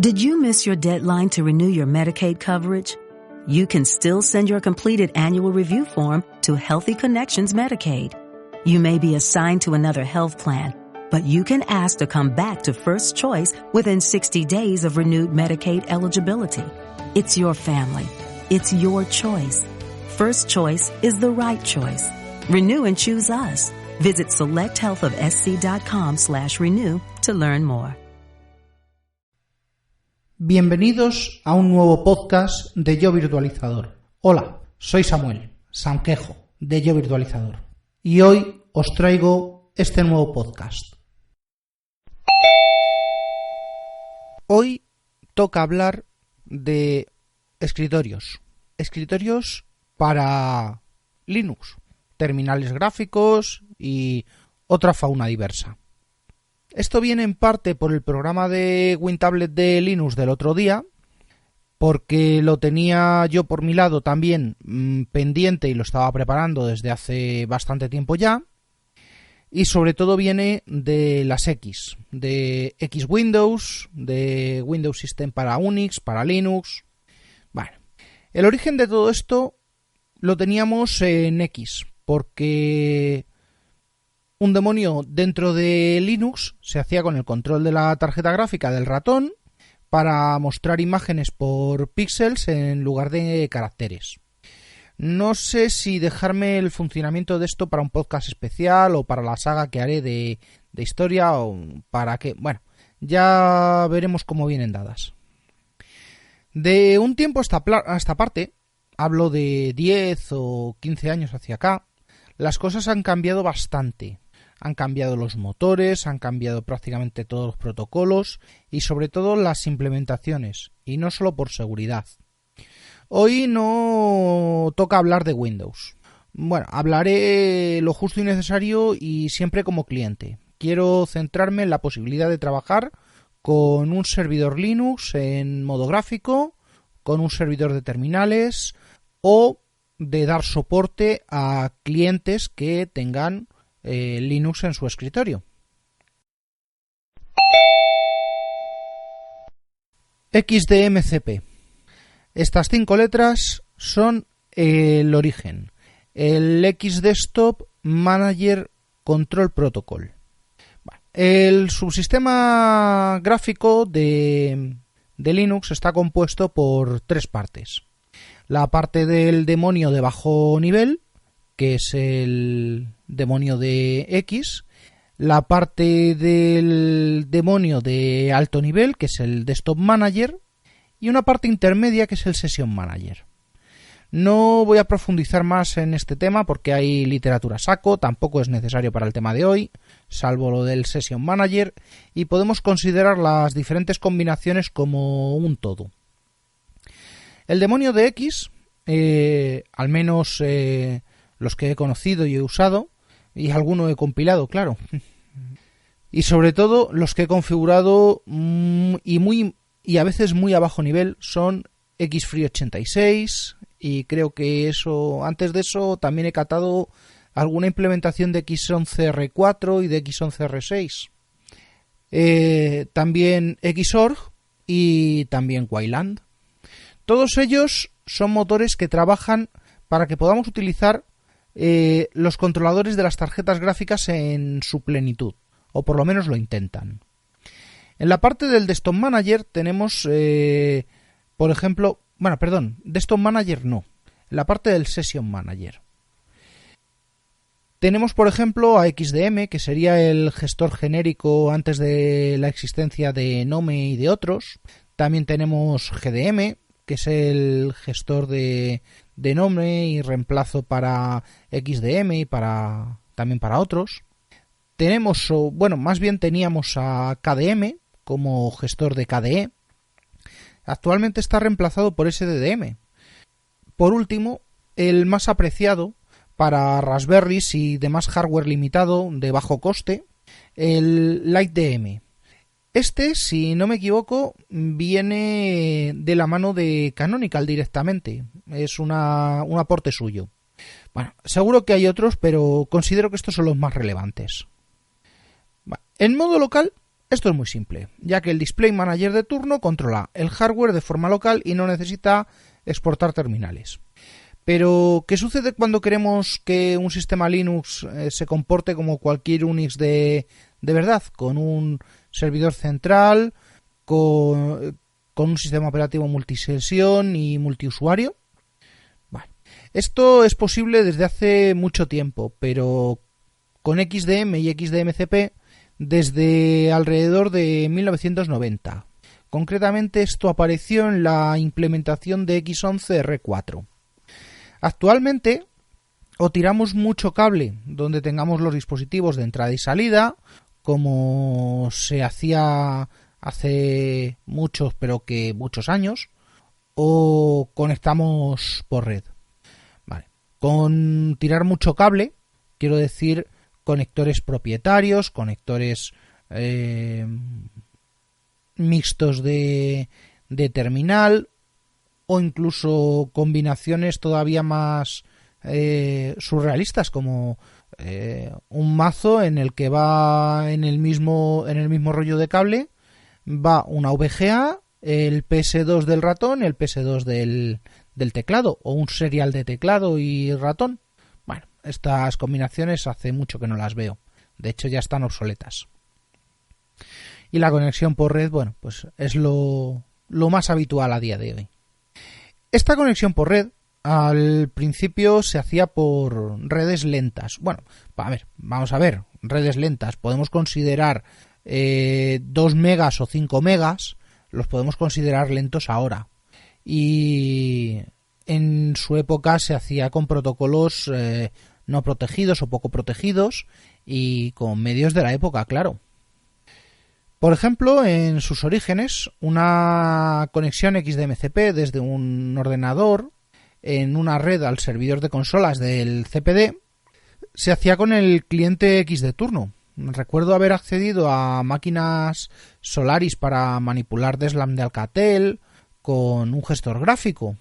Did you miss your deadline to renew your Medicaid coverage? You can still send your completed annual review form to Healthy Connections Medicaid. You may be assigned to another health plan, but you can ask to come back to First Choice within 60 days of renewed Medicaid eligibility. It's your family. It's your choice. First Choice is the right choice. Renew and choose us. Visit selecthealthofsc.com/renew to learn more. Bienvenidos a un nuevo podcast de Yo Virtualizador. Hola, soy Samuel Sanquejo de Yo Virtualizador y hoy os traigo este nuevo podcast. Hoy toca hablar de escritorios para Linux, terminales gráficos y otra fauna diversa. Esto viene en parte por el programa de WinTablet de Linux del otro día, porque lo tenía yo por mi lado también pendiente y lo estaba preparando desde hace bastante tiempo ya, y sobre todo viene de las X, de X Windows, de Windows System para Unix, para Linux. Bueno, el origen de todo esto lo teníamos en X, porque un demonio dentro de Linux se hacía con el control de la tarjeta gráfica del ratón para mostrar imágenes por píxeles en lugar de caracteres. No sé si dejarme el funcionamiento de esto para un podcast especial o para la saga que haré de historia o para qué. Bueno, ya veremos cómo vienen dadas. De un tiempo a esta parte, hablo de 10 o 15 años hacia acá, las cosas han cambiado bastante. Han cambiado los motores, han cambiado prácticamente todos los protocolos y sobre todo las implementaciones, y no solo por seguridad. Hoy no toca hablar de Windows. Bueno, hablaré lo justo y necesario y siempre como cliente. Quiero centrarme en la posibilidad de trabajar con un servidor Linux en modo gráfico, con un servidor de terminales o de dar soporte a clientes que tengan Linux en su escritorio. XDMCP. Estas 5 letras son el origen. El X Desktop Manager Control Protocol. El subsistema gráfico de Linux está compuesto por 3 partes. La parte del demonio de bajo nivel, que es el demonio de X, la parte del demonio de alto nivel, que es el Desktop Manager, y una parte intermedia, que es el Session Manager. No voy a profundizar más en este tema porque hay literatura a saco, tampoco es necesario para el tema de hoy, salvo lo del Session Manager, y podemos considerar las diferentes combinaciones como un todo. El demonio de X, al menos los que he conocido y he usado, y alguno he compilado, claro, y sobre todo los que he configurado y a veces muy a bajo nivel son XFree86, y creo que eso, antes de eso también he catado alguna implementación de X11R4 y de X11R6, también Xorg y también Wayland. Todos ellos son motores que trabajan para que podamos utilizar los controladores de las tarjetas gráficas en su plenitud, o por lo menos lo intentan. En la parte del Desktop Manager tenemos, por ejemplo, Desktop Manager no, en la parte del Session Manager. Tenemos, por ejemplo, a XDM, que sería el gestor genérico antes de la existencia de Gnome y de otros. También tenemos GDM, que es el gestor de Gnome y reemplazo para XDM y también para otros. Teníamos a KDM como gestor de KDE. Actualmente está reemplazado por SDDM. Por último, el más apreciado para Raspberries y demás hardware limitado de bajo coste, el LightDM. Este, si no me equivoco, viene de la mano de Canonical directamente. Es un aporte suyo. Bueno, seguro que hay otros, pero considero que estos son los más relevantes. En modo local, Esto es muy simple, ya que el Display Manager de turno controla el hardware de forma local y no necesita exportar terminales. Pero, ¿qué sucede cuando queremos que un sistema Linux se comporte como cualquier Unix de verdad? Con un servidor central, con un sistema operativo multisesión y multiusuario. Bueno, esto es posible desde hace mucho tiempo, pero con XDM y XDMCP desde alrededor de 1990. Concretamente, esto apareció en la implementación de X11R4. Actualmente, o tiramos mucho cable donde tengamos los dispositivos de entrada y salida, como se hacía hace muchos, pero que muchos años, o conectamos por red. Vale. Con tirar mucho cable, quiero decir conectores propietarios, conectores mixtos de terminal, o incluso combinaciones todavía más surrealistas, como un mazo en el que va en el mismo rollo de cable va una VGA, el PS2 del ratón, el PS2 del teclado, o un serial de teclado y ratón. Bueno, estas combinaciones hace mucho que no las veo. De hecho, ya están obsoletas. Y la conexión por red, bueno, pues es lo más habitual a día de hoy. Esta conexión por red al principio se hacía por redes lentas. Bueno, vamos a ver, redes lentas. Podemos considerar 2 megas o 5 megas, los podemos considerar lentos ahora. Y en su época se hacía con protocolos no protegidos o poco protegidos y con medios de la época, claro. Por ejemplo, en sus orígenes, una conexión XDMCP desde un ordenador en una red al servidor de consolas del CPD se hacía con el cliente X de turno. Recuerdo haber accedido a máquinas Solaris para manipular DSLAM de Alcatel con un gestor gráfico.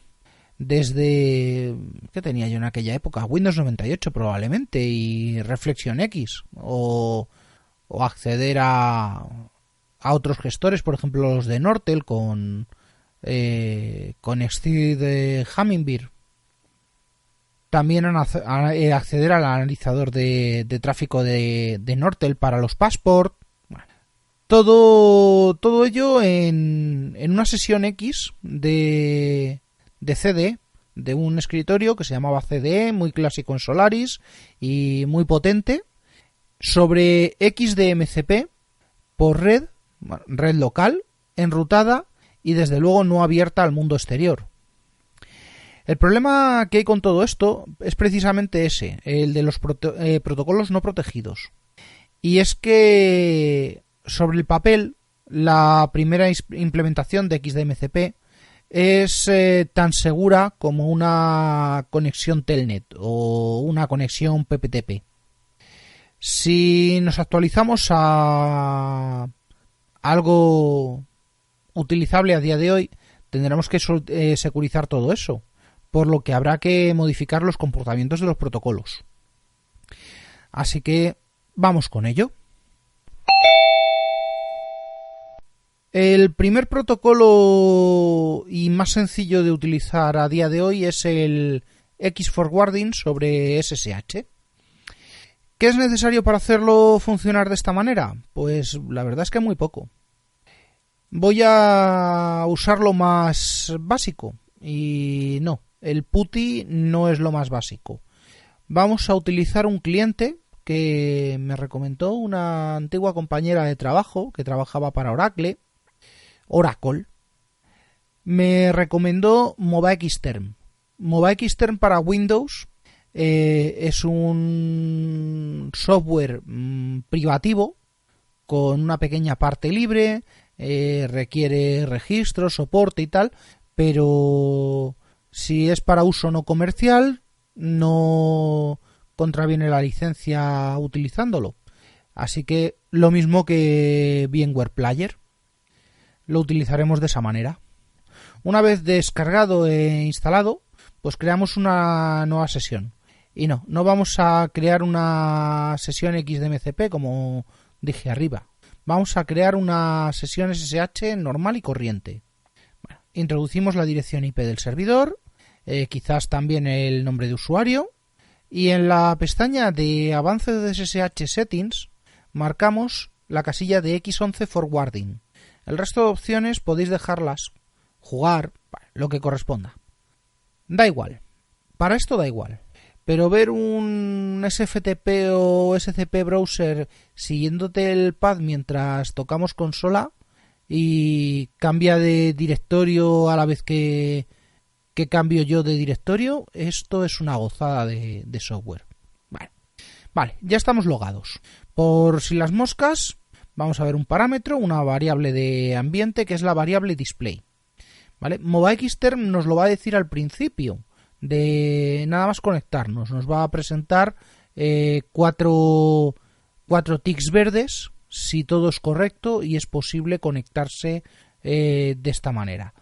Desde... ¿qué tenía yo en aquella época? Windows 98 probablemente y Reflexion X. O acceder a otros gestores, por ejemplo los de Nortel con Xceed de Hummingbird. También acceder al analizador de tráfico de Nortel para los Passport. Bueno, todo ello en una sesión X de CD, de un escritorio que se llamaba CDE, muy clásico en Solaris y muy potente, sobre XDMCP por red local, enrutada y desde luego no abierta al mundo exterior. El problema que hay con todo esto es precisamente ese, el de los protocolos no protegidos. Y es que sobre el papel la primera implementación de XDMCP es tan segura como una conexión Telnet o una conexión PPTP. Si nos actualizamos a algo utilizable a día de hoy, tendremos que securizar todo eso, por lo que habrá que modificar los comportamientos de los protocolos. Así que vamos con ello. El primer protocolo y más sencillo de utilizar a día de hoy es el X-Forwarding sobre SSH. ¿Qué es necesario para hacerlo funcionar de esta manera? Pues la verdad es que muy poco. Voy a usar lo más básico y no, el PuTTY no es lo más básico. Vamos a utilizar un cliente que me recomendó una antigua compañera de trabajo que trabajaba para Oracle. Me recomendó MobaXterm. MobaXterm para Windows es un software privativo con una pequeña parte libre, requiere registro, soporte y tal, pero si es para uso no comercial no contraviene la licencia utilizándolo. Así que lo mismo que VMware Player, lo utilizaremos de esa manera. Una vez descargado e instalado, pues creamos una nueva sesión. Y no vamos a crear una sesión XDMCP como dije arriba. vamos a crear una sesión SSH normal y corriente. Bueno, introducimos la dirección IP del servidor, quizás también el nombre de usuario, y en la pestaña de avance de SSH Settings marcamos la casilla de X11 Forwarding. El resto de opciones podéis dejarlas, jugar, lo que corresponda. Da igual, para esto da igual. Pero ver un SFTP o SCP browser siguiéndote el pad mientras tocamos consola y cambia de directorio a la vez que cambio yo de directorio, esto es una gozada de software. Vale, ya estamos logados. Por si las moscas, vamos a ver un parámetro, una variable de ambiente que es la variable display. ¿Vale? MobaXterm nos lo va a decir al principio de nada más conectarnos. Nos va a presentar cuatro tics verdes si todo es correcto y es posible conectarse de esta manera.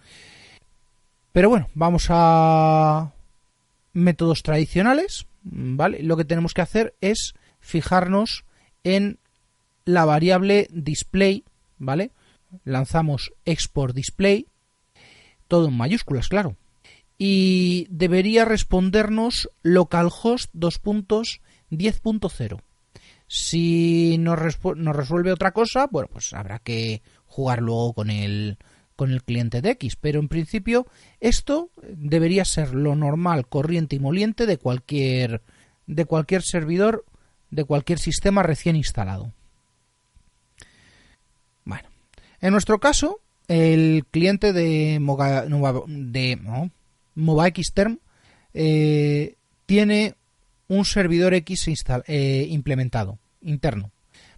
Pero bueno, vamos a métodos tradicionales, ¿vale? Lo que tenemos que hacer es fijarnos en la variable display, ¿vale? Lanzamos export display, todo en mayúsculas, claro. Y debería respondernos localhost 2.10.0. Si nos resuelve otra cosa, bueno, pues habrá que jugar luego con el cliente de X, pero en principio esto debería ser lo normal, corriente y moliente de cualquier servidor, de cualquier sistema recién instalado. Bueno, en nuestro caso, el cliente de MobaXterm tiene un servidor X implementado, interno.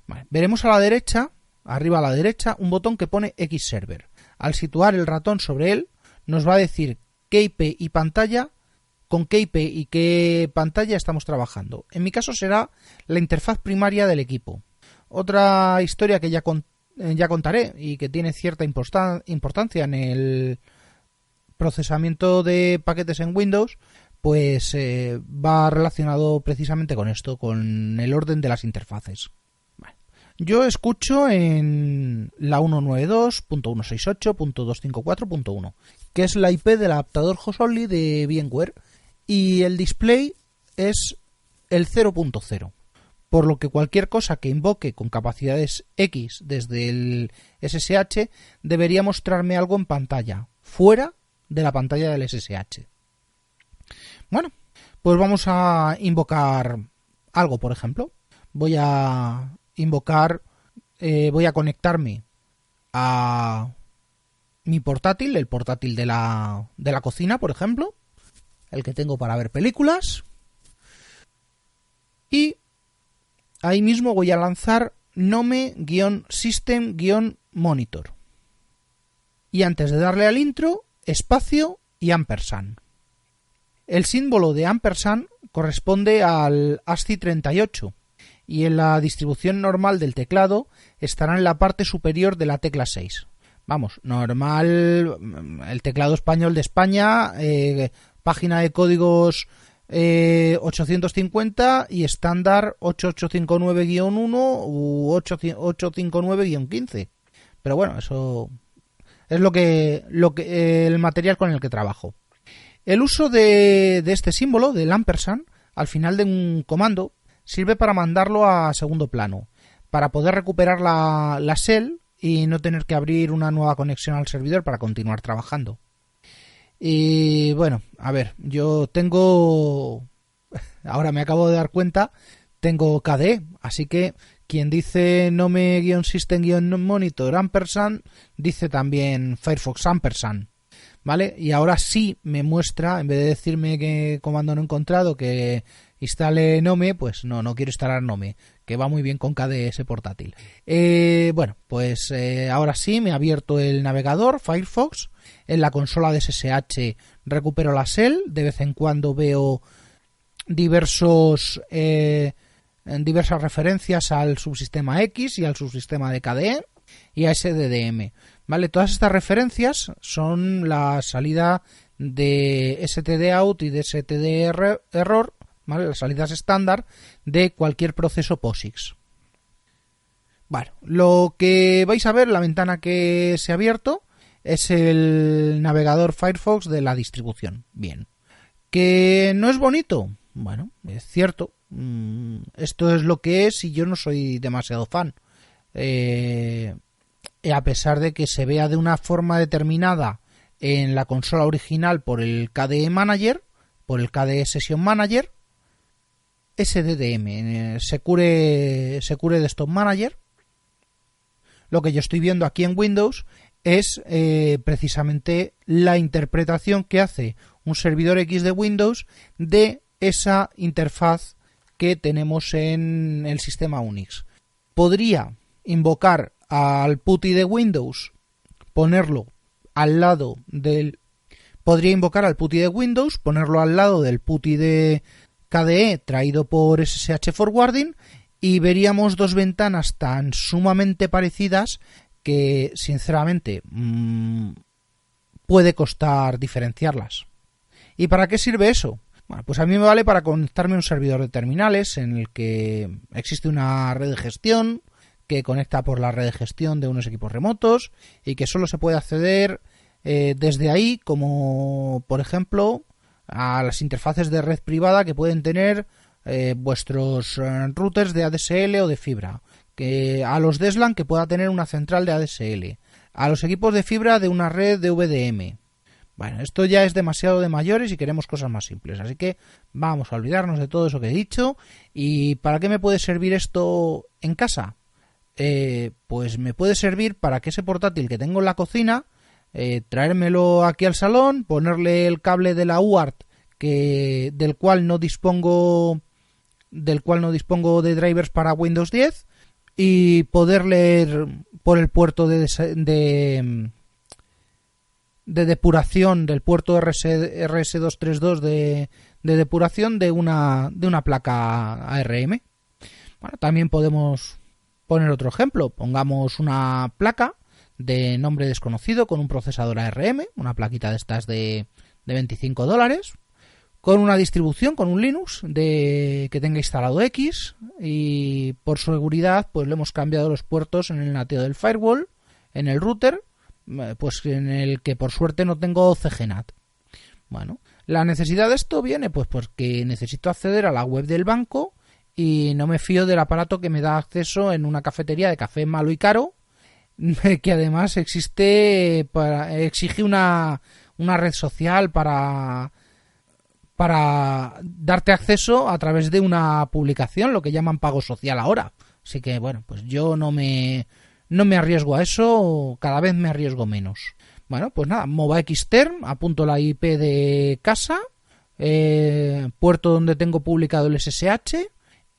Vale, veremos a la derecha, arriba a la derecha, un botón que pone Xserver. Al situar el ratón sobre él, nos va a decir qué IP y pantalla, con qué IP y qué pantalla estamos trabajando. En mi caso será la interfaz primaria del equipo. Otra historia que ya contaré y que tiene cierta importancia en el procesamiento de paquetes en Windows, pues va relacionado precisamente con esto, con el orden de las interfaces. Yo escucho en la 192.168.254.1, que es la IP del adaptador host only de VMware, y el display es el 0.0, por lo que cualquier cosa que invoque con capacidades X desde el SSH debería mostrarme algo en pantalla, fuera de la pantalla del SSH. Bueno, pues vamos a invocar algo, por ejemplo. Voy a conectarme a mi portátil, el portátil de la cocina, por ejemplo, el que tengo para ver películas, y ahí mismo voy a lanzar nome-system-monitor, y antes de darle al intro, espacio y ampersand. El símbolo de ampersand corresponde al ASCII 38, y en la distribución normal del teclado estará en la parte superior de la tecla 6. Vamos, normal, el teclado español de España, página de códigos 850 y estándar 8859-1 u 859-15. Pero bueno, eso es lo que el material con el que trabajo. El uso de este símbolo, del ampersand, al final de un comando, sirve para mandarlo a segundo plano, para poder recuperar la shell y no tener que abrir una nueva conexión al servidor para continuar trabajando. Y bueno, a ver, yo tengo, ahora me acabo de dar cuenta, tengo KDE, así que quien dice nome-system-monitor ampersand dice también Firefox ampersand, ¿vale? Y ahora sí me muestra, en vez de decirme que comando no encontrado, que instale Nome, pues no quiero instalar Nome, que va muy bien con KDE ese portátil. Bueno, pues ahora sí me ha abierto el navegador Firefox. En la consola de SSH recupero la shell, de vez en cuando veo diversas referencias al subsistema X y al subsistema de KDE y a SDDM, ¿vale? Todas estas referencias son la salida de stdout y de stderror, ¿vale? Las salidas estándar de cualquier proceso POSIX. Bueno, lo que vais a ver, la ventana que se ha abierto, es el navegador Firefox de la distribución. Bien. ¿Que no es bonito? Bueno, es cierto. Esto es lo que es y yo no soy demasiado fan. A pesar de que se vea de una forma determinada en la consola original por el KDE Manager, por el KDE Session Manager, SDDM, Secure Desktop Manager, lo que yo estoy viendo aquí en Windows es precisamente la interpretación que hace un servidor X de Windows de esa interfaz que tenemos en el sistema Unix. Podría invocar al PuTTY de Windows, ponerlo al lado del... Podría invocar al PuTTY de Windows, ponerlo al lado del PuTTY de KDE traído por SSH Forwarding y veríamos dos ventanas tan sumamente parecidas que, sinceramente, puede costar diferenciarlas. ¿Y para qué sirve eso? Bueno, pues a mí me vale para conectarme a un servidor de terminales en el que existe una red de gestión que conecta por la red de gestión de unos equipos remotos y que solo se puede acceder desde ahí, como por ejemplo a las interfaces de red privada que pueden tener vuestros routers de ADSL o de fibra, que a los de SLAN que pueda tener una central de ADSL, a los equipos de fibra de una red de VDM. Bueno, esto ya es demasiado de mayores y queremos cosas más simples, así que vamos a olvidarnos de todo eso que he dicho. ¿Y para qué me puede servir esto en casa? Pues me puede servir para que ese portátil que tengo en la cocina, traérmelo aquí al salón, ponerle el cable de la UART del cual no dispongo de drivers para Windows 10 y poder leer por el puerto de depuración del puerto RS232 de depuración de una placa ARM. Bueno, también podemos poner otro ejemplo. Pongamos una placa de nombre desconocido con un procesador ARM, una plaquita de estas de $25, con una distribución, con un Linux que tenga instalado X, y por seguridad pues le hemos cambiado los puertos en el NATeo del firewall, en el router, pues en el que por suerte no tengo CGNAT. Bueno, la necesidad de esto viene pues porque necesito acceder a la web del banco y no me fío del aparato que me da acceso en una cafetería de café malo y caro, que además exige una red social para darte acceso a través de una publicación, lo que llaman pago social ahora. Así que bueno, pues yo no me arriesgo a eso, cada vez me arriesgo menos. Bueno, pues nada, MovaXterm, apunto la IP de casa, puerto donde tengo publicado el SSH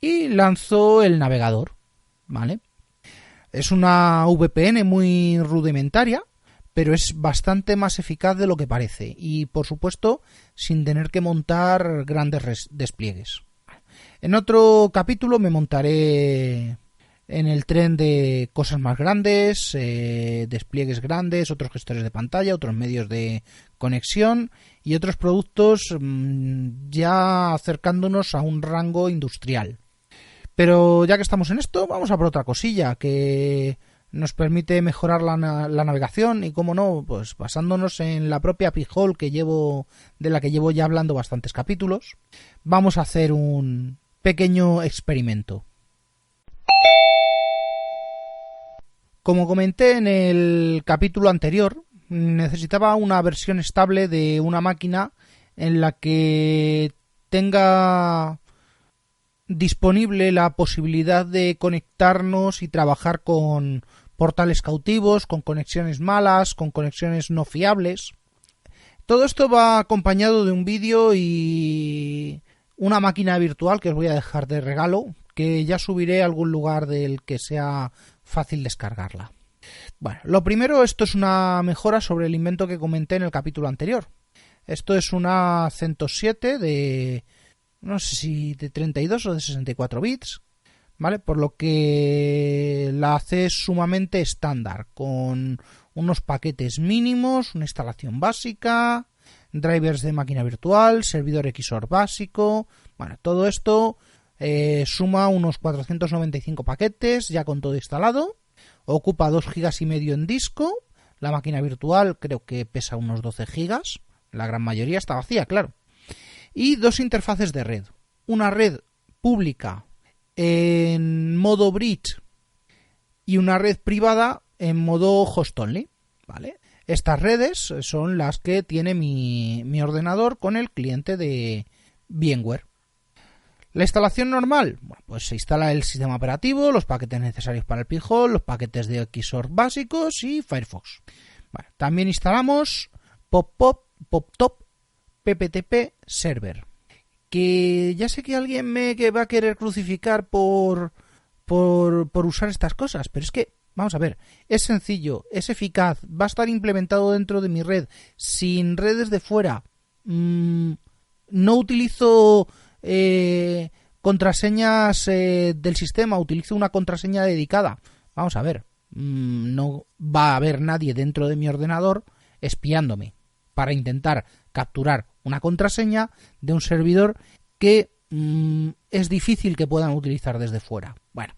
y lanzo el navegador, ¿vale? Es una VPN muy rudimentaria, pero es bastante más eficaz de lo que parece y, por supuesto, sin tener que montar grandes despliegues. En otro capítulo me montaré en el tren de cosas más grandes, despliegues grandes, otros gestores de pantalla, otros medios de conexión y otros productos ya acercándonos a un rango industrial. Pero ya que estamos en esto, vamos a por otra cosilla que nos permite mejorar la navegación y, cómo no, pues basándonos en la propia Pi-hole de la que llevo ya hablando bastantes capítulos, vamos a hacer un pequeño experimento. Como comenté en el capítulo anterior, necesitaba una versión estable de una máquina en la que tenga disponible la posibilidad de conectarnos y trabajar con portales cautivos, con conexiones malas, con conexiones no fiables. Todo esto va acompañado de un vídeo y una máquina virtual que os voy a dejar de regalo, que ya subiré a algún lugar del que sea fácil descargarla. Bueno, lo primero, esto es una mejora sobre el invento que comenté en el capítulo anterior. Esto es una CentOS 7 de, no sé si de 32 o de 64 bits, ¿vale? Por lo que la hace sumamente estándar, con unos paquetes mínimos, una instalación básica, drivers de máquina virtual, servidor XOR básico. Bueno, todo esto Suma unos 495 paquetes ya con todo instalado. Ocupa 2,5 GB en disco. La máquina virtual creo que pesa unos 12 GB. La gran mayoría está vacía, claro. Y 2 interfaces de red. Una red pública en modo bridge y una red privada en modo host only, ¿vale? Estas redes son las que tiene mi ordenador con el cliente de VMware. La instalación normal, bueno, pues se instala el sistema operativo, los paquetes necesarios para el Pi-hole, los paquetes de Xorg básicos y Firefox. Bueno, también instalamos PopTop PPTP Server, que ya sé que alguien me va a querer crucificar por usar estas cosas, pero es que, vamos a ver, es sencillo, es eficaz, va a estar implementado dentro de mi red, sin redes de fuera. No utilizo contraseñas del sistema, utilizo una contraseña dedicada. Vamos a ver, no va a haber nadie dentro de mi ordenador espiándome para intentar capturar una contraseña de un servidor que es difícil que puedan utilizar desde fuera. Bueno,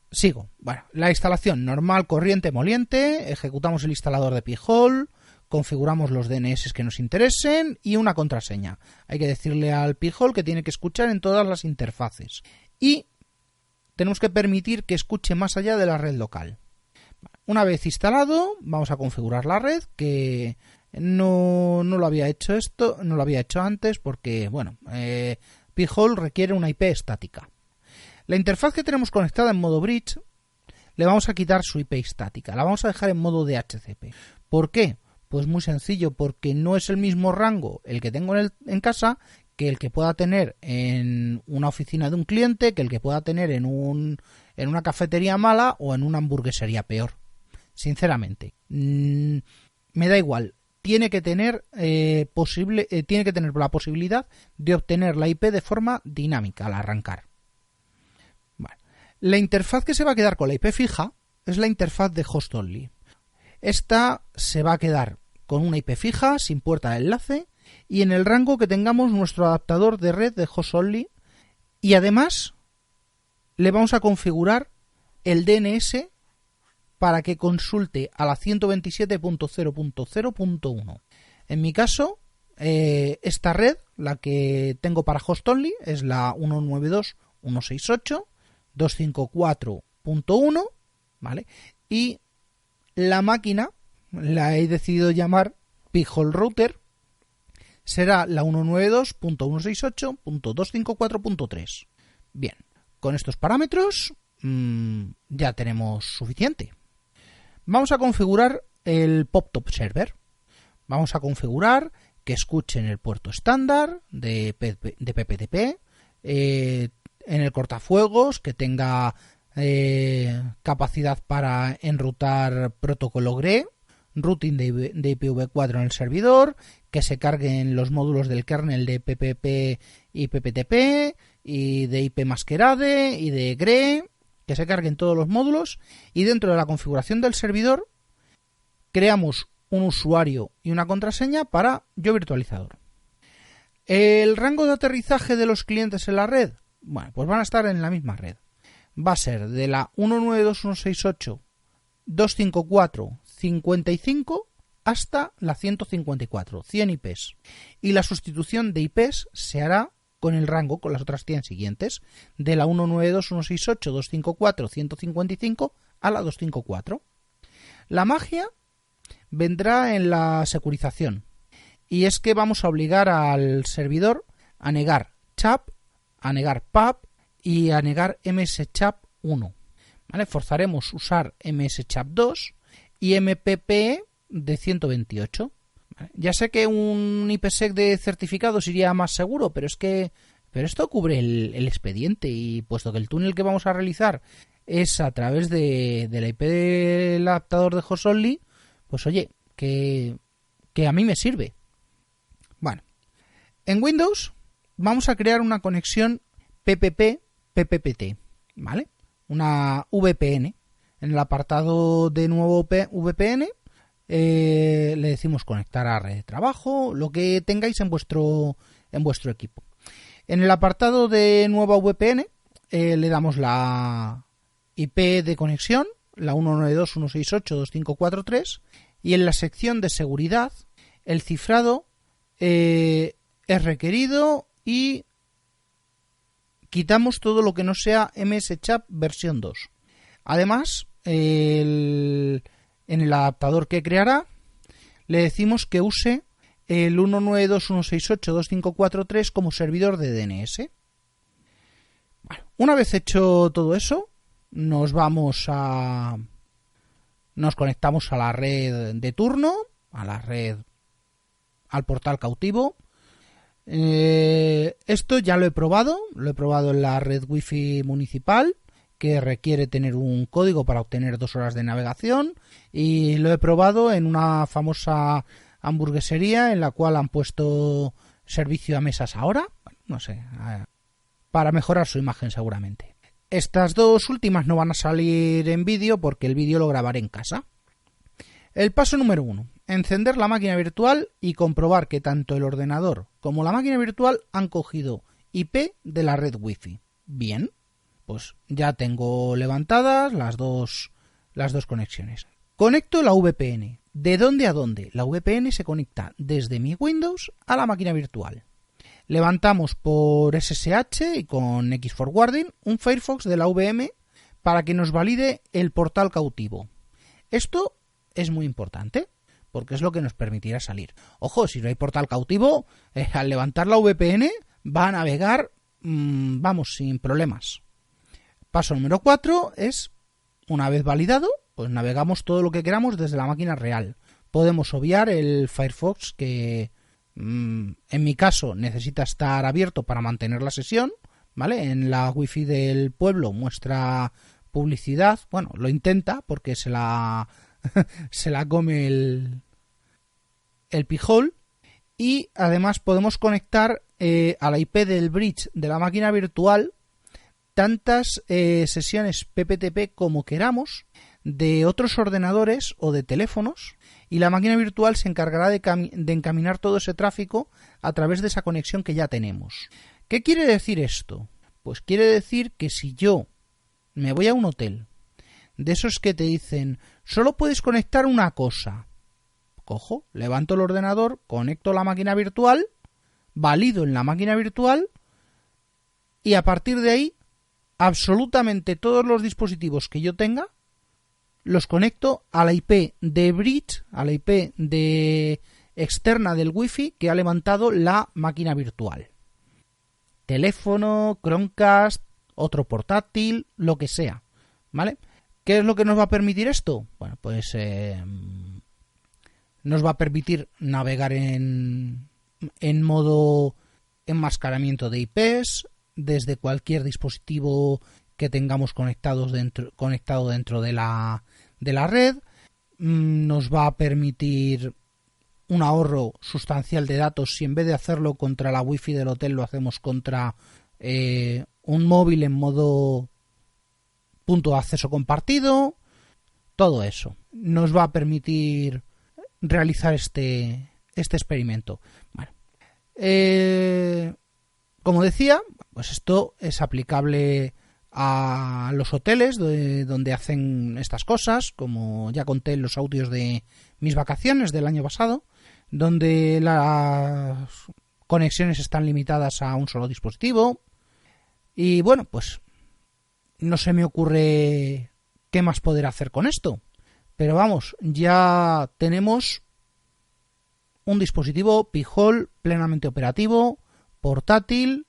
sigo. Bueno, la instalación normal, corriente, moliente. Ejecutamos el instalador de Pi-hole, configuramos los DNS que nos interesen y una contraseña. Hay que decirle al Pi-hole que tiene que escuchar en todas las interfaces. Y tenemos que permitir que escuche más allá de la red local. Una vez instalado, vamos a configurar la red, que no lo había hecho antes porque, bueno, Pi-hole requiere una IP estática. La interfaz que tenemos conectada en modo bridge le vamos a quitar su IP estática, la vamos a dejar en modo DHCP. ¿Por qué? Pues muy sencillo, porque no es el mismo rango el que tengo en casa que el que pueda tener en una oficina de un cliente, que el que pueda tener en una cafetería mala o en una hamburguesería peor. Sinceramente, me da igual. Tiene que tener la posibilidad de obtener la IP de forma dinámica al arrancar. Bueno, la interfaz que se va a quedar con la IP fija es la interfaz de host only. Esta se va a quedar con una IP fija, sin puerta de enlace, y en el rango que tengamos nuestro adaptador de red de host only, y además le vamos a configurar el DNS para que consulte a la 127.0.0.1. En mi caso, esta red, la que tengo para host only, es la 192.168.254.1, ¿vale? Y la máquina la he decidido llamar Pi-hole Router, será la 192.168.254.3. Bien, con estos parámetros ya tenemos suficiente. Vamos a configurar el PopTop Server. Vamos a configurar que escuche en el puerto estándar de PPTP, en el cortafuegos, que tenga capacidad para enrutar protocolo GRE, routing de IPv4 en el servidor, que se carguen los módulos del kernel de PPP y PPTP, y de IP Masquerade y de GRE, que se carguen todos los módulos, y dentro de la configuración del servidor creamos un usuario y una contraseña para YoVirtualizador. El rango de aterrizaje de los clientes en la red, bueno, pues van a estar en la misma red. Va a ser de la 192.168.254.55 hasta la 154, 100 IPs. Y la sustitución de IPs se hará con el rango, con las otras 100 siguientes, de la 192.168.254.155 a la 254. La magia vendrá en la securización, y es que vamos a obligar al servidor a negar CHAP, a negar PAP y a negar MSCHAP1. ¿Vale? Forzaremos usar MSCHAP2 y MPPE de 128. ¿Vale? Ya sé que un IPsec de certificados iría más seguro, pero esto cubre el expediente, y puesto que el túnel que vamos a realizar es a través de la IP del adaptador de host only, pues oye, que a mí me sirve. Bueno, en Windows vamos a crear una conexión PPP-PPPT, ¿vale? Una VPN. En el apartado de nuevo VPN le decimos conectar a red de trabajo, lo que tengáis en vuestro equipo. En el apartado de nueva VPN le damos la IP de conexión, la 192.168.2543, y en la sección de seguridad el cifrado es requerido y quitamos todo lo que no sea MSCHAP versión 2. Además, en el adaptador que creará le decimos que use el 192.168.2543 como servidor de DNS. Bueno, una vez hecho todo eso, nos conectamos a la red de turno, al portal cautivo. Esto ya lo he probado en la red wifi municipal, que requiere tener un código para obtener 2 horas de navegación, y lo he probado en una famosa hamburguesería en la cual han puesto servicio a mesas ahora, no sé, para mejorar su imagen seguramente. Estas dos últimas no van a salir en vídeo porque el vídeo lo grabaré en casa. El paso número 1. Encender la máquina virtual y comprobar que tanto el ordenador como la máquina virtual han cogido IP de la red Wi-Fi. Bien, pues ya tengo levantadas las dos conexiones. Conecto la VPN. ¿De dónde a dónde? La VPN se conecta desde mi Windows a la máquina virtual. Levantamos por SSH y con X-Forwarding un Firefox de la VM para que nos valide el portal cautivo. Esto es muy importante porque es lo que nos permitirá salir. Ojo, si no hay portal cautivo, al levantar la VPN va a navegar, sin problemas. Paso número 4 es, una vez validado, pues navegamos todo lo que queramos desde la máquina real. Podemos obviar el Firefox que, en mi caso, necesita estar abierto para mantener la sesión, ¿vale? En la wifi del pueblo muestra publicidad, bueno, lo intenta porque se la come el pijol, y además podemos conectar a la IP del bridge de la máquina virtual tantas sesiones PPTP como queramos de otros ordenadores o de teléfonos, y la máquina virtual se encargará de encaminar todo ese tráfico a través de esa conexión que ya tenemos. ¿Qué quiere decir esto? Pues quiere decir que si yo me voy a un hotel, de esos que te dicen solo puedes conectar una cosa, cojo, levanto el ordenador, conecto la máquina virtual, valido en la máquina virtual, y a partir de ahí absolutamente todos los dispositivos que yo tenga los conecto a la IP de bridge, a la IP de externa del Wi-Fi que ha levantado la máquina virtual. Teléfono, Chromecast, otro portátil, lo que sea, ¿vale? ¿Qué es lo que nos va a permitir esto? Bueno, pues nos va a permitir navegar en modo enmascaramiento de IPs desde cualquier dispositivo que tengamos conectado dentro de la red. Nos va a permitir un ahorro sustancial de datos si en vez de hacerlo contra la wifi del hotel lo hacemos contra un móvil en modo punto de acceso compartido. Todo eso nos va a permitir realizar este experimento. Bueno, como decía, pues esto es aplicable a los hoteles donde hacen estas cosas, como ya conté en los audios de mis vacaciones del año pasado, donde las conexiones están limitadas a un solo dispositivo. Y bueno, pues no se me ocurre qué más poder hacer con esto. Pero vamos, ya tenemos un dispositivo Pi-hole plenamente operativo, portátil,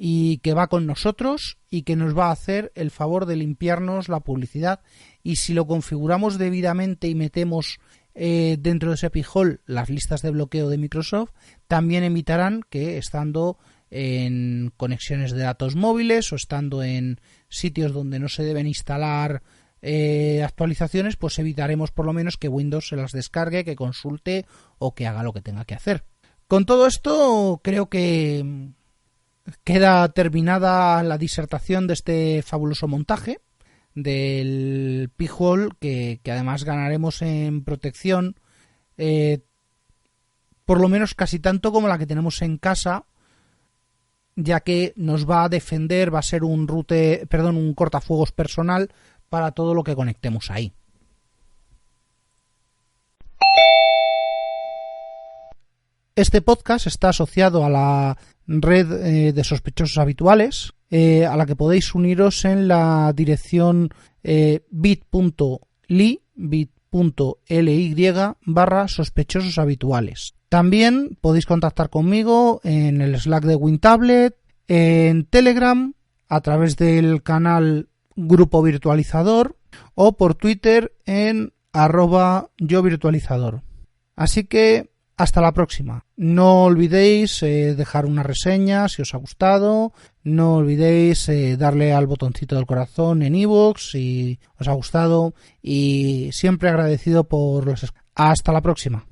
y que va con nosotros y que nos va a hacer el favor de limpiarnos la publicidad, y si lo configuramos debidamente y metemos dentro de ese Pi-hole las listas de bloqueo de Microsoft, también evitarán que estando en conexiones de datos móviles o estando en sitios donde no se deben instalar actualizaciones, pues evitaremos por lo menos que Windows se las descargue, que consulte o que haga lo que tenga que hacer. Con todo esto creo que queda terminada la disertación de este fabuloso montaje del Pi-hole, que además ganaremos en protección, por lo menos casi tanto como la que tenemos en casa, ya que nos va a defender, va a ser un cortafuegos personal para todo lo que conectemos ahí. Este podcast está asociado a la red de sospechosos habituales, a la que podéis uniros en la dirección bit.ly/sospechosos habituales. También podéis contactar conmigo en el Slack de WinTablet, en Telegram, a través del canal Grupo Virtualizador o por Twitter en @yovirtualizador. Así que hasta la próxima. No olvidéis dejar una reseña si os ha gustado. No olvidéis darle al botoncito del corazón en iVoox si os ha gustado. Y siempre agradecido por los... Hasta la próxima.